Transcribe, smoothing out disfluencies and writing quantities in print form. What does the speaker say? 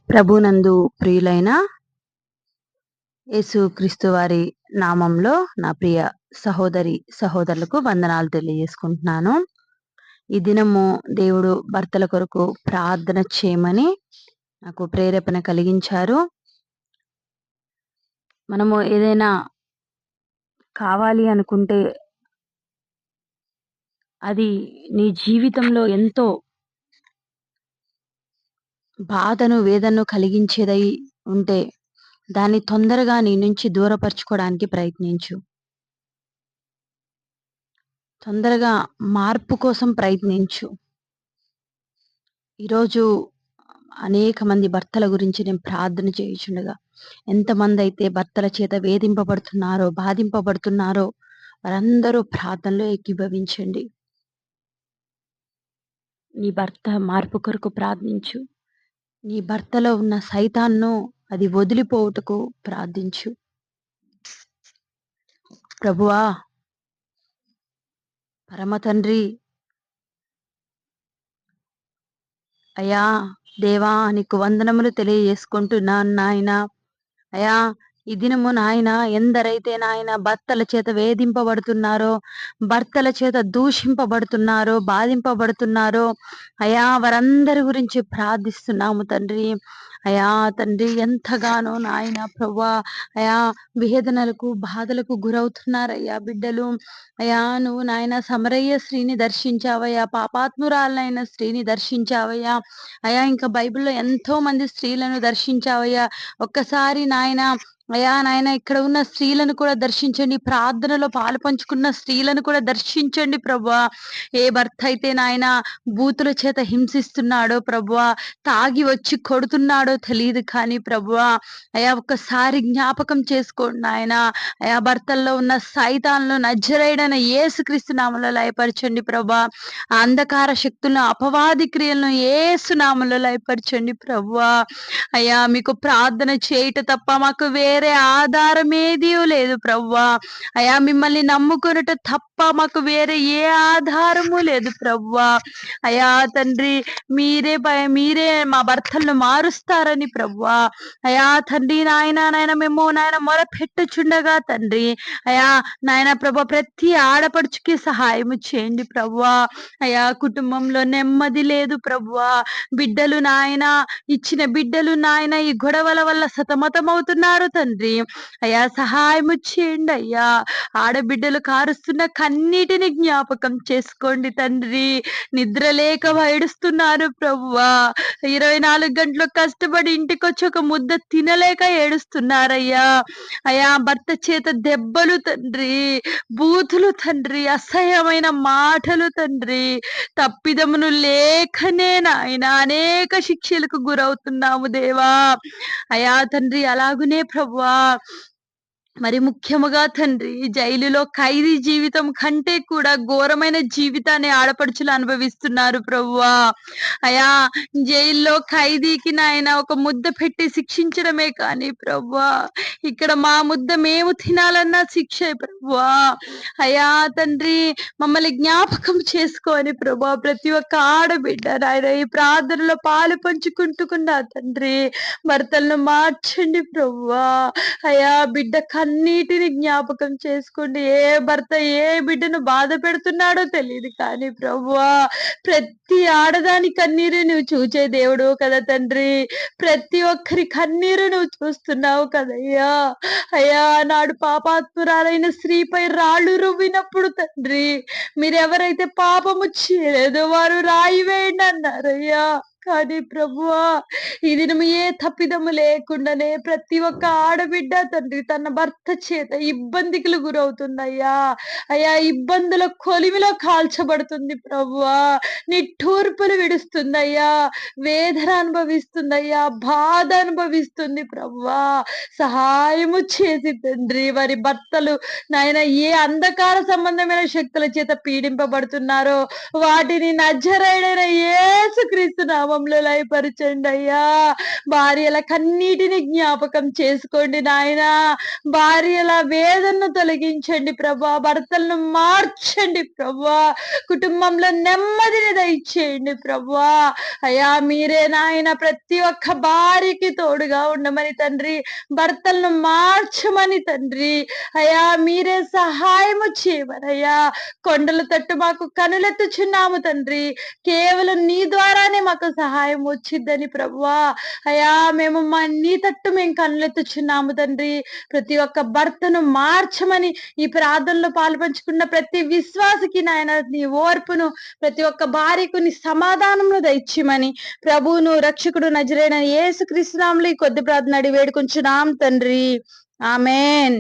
ప్రభునందు ప్రియులైన యేసుక్రీస్తు వారి నామంలో నా ప్రియ సహోదరులకు వందనాలు తెలియజేసుకుంటున్నాను. ఈ దినము దేవుడు భర్తల కొరకు ప్రార్థన చేయమని నాకు ప్రేరేపణ కలిగించారు. మనము ఏదైనా కావాలి అనుకుంటే అది నీ జీవితంలో ఎంతో బాధను, వేదనను కలిగించేదై ఉంటే దాన్ని తొందరగా నీ నుంచి దూరపరుచుకోవడానికి ప్రయత్నించు. తొందరగా మార్పు కోసం ప్రయత్నించు. ఈరోజు అనేక మంది భర్తల గురించి నేను ప్రార్థన చేయుచుండగా, ఎంతమందైతే భర్తల చేత వేధింపబడుతున్నారో, బాధింపబడుతున్నారో వారందరూ ప్రార్థనలో ఏకీభవించండి. నీ భర్త మార్పు కొరకు ప్రార్థించు. నీ భర్తలో ఉన్న సైతాన్ను అది వదిలిపోవుటకు ప్రార్థించు. ప్రభువా, పరమ తండ్రి, అయ్యా దేవా, నీకు వందనములు తెలియజేసుకుంటున్నాను నాయనా. అయ్యా, ఈ దినము నాయన ఎందరైతే నాయన భర్తల చేత వేధింపబడుతున్నారో, భర్తల చేత దూషింపబడుతున్నారో, బాధింపబడుతున్నారో అయా వారందరి గురించి ప్రార్థిస్తున్నాము తండ్రి. అయా తండ్రి, ఎంతగానో నాయన ప్రభువా అయా వేదనలకు బాధలకు గురవుతున్నారయ్యా బిడ్డలు. అయా నువ్వు నాయన సమరయ్య స్త్రీని దర్శించావయ్యా, పాపాత్మురాలైన స్త్రీని దర్శించావయ్యా. అయా ఇంకా బైబిల్లో ఎంతో మంది స్త్రీలను దర్శించావయ్యా. ఒక్కసారి నాయన అయా నాయన ఇక్కడ ఉన్న స్త్రీలను కూడా దర్శించండి. ప్రార్థనలో పాలు పంచుకున్న స్త్రీలను కూడా దర్శించండి ప్రభువా. ఏ భర్త అయితే నాయన బూతుల చేత హింసిస్తున్నాడో ప్రభువా, తాగి వచ్చి కొడుతున్నాడో తెలియదు కానీ ప్రభువా అయా ఒక్కసారి జ్ఞాపకం చేసుకోండి నాయన. అయా భర్తల్లో ఉన్న సైతాన్లు నజరేయుడైన యేసుక్రీస్తు నామములో లయపరచండి ప్రభువా. ఆ అంధకార శక్తులను, అపవాది క్రియలను యేసు నామములో లయపరచండి ప్రభువా. అయ్యా మీకు ప్రార్థన చేయుట తప్ప మాకు వేరే ఆధారం ఏదీ లేదు ప్రభువా. అయా మిమ్మల్ని నమ్ముకొనుట తప్ప మాకు వేరే ఏ ఆధారము లేదు ప్రభువా. అయా తండ్రి, మీరే మా భర్తలను మారుస్తారని ప్రభువా. అయా తండ్రి నాయన మేము నాయన మొర పెట్టుచుండగా తండ్రి అయా నాయన ప్రభు ప్రతి ఆడపడుచుకి సహాయము చేయండి ప్రభువా. అయా కుటుంబంలో నెమ్మది లేదు ప్రభువా. బిడ్డలు నాయన, ఇచ్చిన బిడ్డలు నాయన ఈ గొడవల వల్ల సతమతమవుతున్నారు తండ్రి. అయా సహాయము చేయండి అయ్యా. ఆడబిడ్డలు కారుస్తున్న కన్నీటిని జ్ఞాపకం చేసుకోండి తండ్రి. నిద్ర లేక ఏడుస్తున్నారు ప్రభువా. 24 గంటలు కష్టపడి ఇంటికొచ్చి ఒక ముద్ద తినలేక ఏడుస్తున్నారయ్యా. అయా భర్త చేత దెబ్బలు తండ్రి, బూతులు తండ్రి, అసహ్యమైన మాటలు తండ్రి, తప్పిదమును లేకనే నాయన అనేక శిక్షలకు గురవుతున్నాము దేవా. అయా తండ్రి అలాగునే ప్రభువా, మరి ముఖ్యముగా తండ్రి జైలులో ఖైదీ జీవితం కంటే కూడా ఘోరమైన జీవితాన్ని ఆడపడుచులు అనుభవిస్తున్నారు ప్రభువా. అయా జైల్లో ఖైదీకి నాయన ఒక ముద్ద పెట్టి శిక్షించడమే కానీ ప్రభువా, ఇక్కడ మా ముద్ద మేము తినాలన్న శిక్ష ప్రభువా. అయా తండ్రి మమ్మల్ని జ్ఞాపకం చేసుకొని ప్రభువా, ప్రతి ఒక్క ఆడబిడ్డ నాయన ఈ ప్రార్థనలో పాలు పంచుకుంటున్నా తండ్రి భర్తలను మార్చండి ప్రభువా. అయా బిడ్డ కన్నీటిని జ్ఞాపకం చేసుకోండి. ఏ భర్త ఏ బిడ్డను బాధ పెడుతున్నాడో తెలియదు కానీ ప్రభువా, ప్రతి ఆడదాని కన్నీరు నువ్వు చూచే దేవుడు కదా తండ్రి. ప్రతి ఒక్కరి కన్నీరు నువ్వు చూస్తున్నావు కదయ్యా. అయ్యా నాడు పాపాత్మురాలైన స్త్రీపై రాళ్ళు రువ్వినప్పుడు తండ్రి, మీరెవరైతే పాపము చేయలేదో వారు రాయి వేయండి అన్నారయ్యా. కానీ ప్రభువా, ఈ దినము ఏ తప్పిదము లేకుండానే ప్రతి ఒక్క ఆడబిడ్డ తండ్రి తన భర్త చేత ఇబ్బందికి గురవుతుందయ్యా. అయ్యా ఇబ్బందుల కొలిమిలో కాల్చబడుతుంది ప్రభువా. నిట్టూర్పులు విడుస్తుందయ్యా, వేదన అనుభవిస్తుందయ్యా, బాధ అనుభవిస్తుంది ప్రభువా. సహాయము చేసి తండ్రి వారి భర్తలు నాయన ఏ అంధకార సంబంధమైన శక్తుల చేత పీడింపబడుతున్నారో వాటిని నజరేయుడైన యేసుక్రీస్తు నామములో కుటుంబంలో లయపరచండి అయ్యా. భార్యల కన్నీటిని జ్ఞాపకం చేసుకోండి నాయనా. భార్యల వేదనను తొలగించండి ప్రభా. భర్తలను మార్చండి ప్రభా. కుటుంబంలో నెమ్మదిని దయచేయండి ప్రభా. అయ్యా మీరే నాయన ప్రతి ఒక్క భార్యకి తోడుగా ఉండమని తండ్రి, భర్తలను మార్చమని తండ్రి, అయ్యా మీరే సహాయము చేయమనయ్యా. కొండల తట్టు మాకు కనులెత్తుచున్నాము తండ్రి. కేవలం నీ ద్వారానే మాకు సహాయం వచ్చిద్దని ప్రభువా. అయ్యా నీ తట్టు మేము కనులెత్తుచున్నాము తండ్రి. ప్రతి ఒక్క భర్తను మార్చమని ఈ ప్రార్థనలో పాల్పంచుకున్న ప్రతి విశ్వాసికి నాయన నీ ఓర్పును, ప్రతి ఒక్క భార్యకు నీ సమాధానమును దయచేయమని ప్రభువును రక్షకుడు నజరేయుడైన యేసుక్రీస్తు నామములో ఈ కొద్ది ప్రార్థన అడిగి వేడుకొంచున్నాం తండ్రి. ఆమేన్.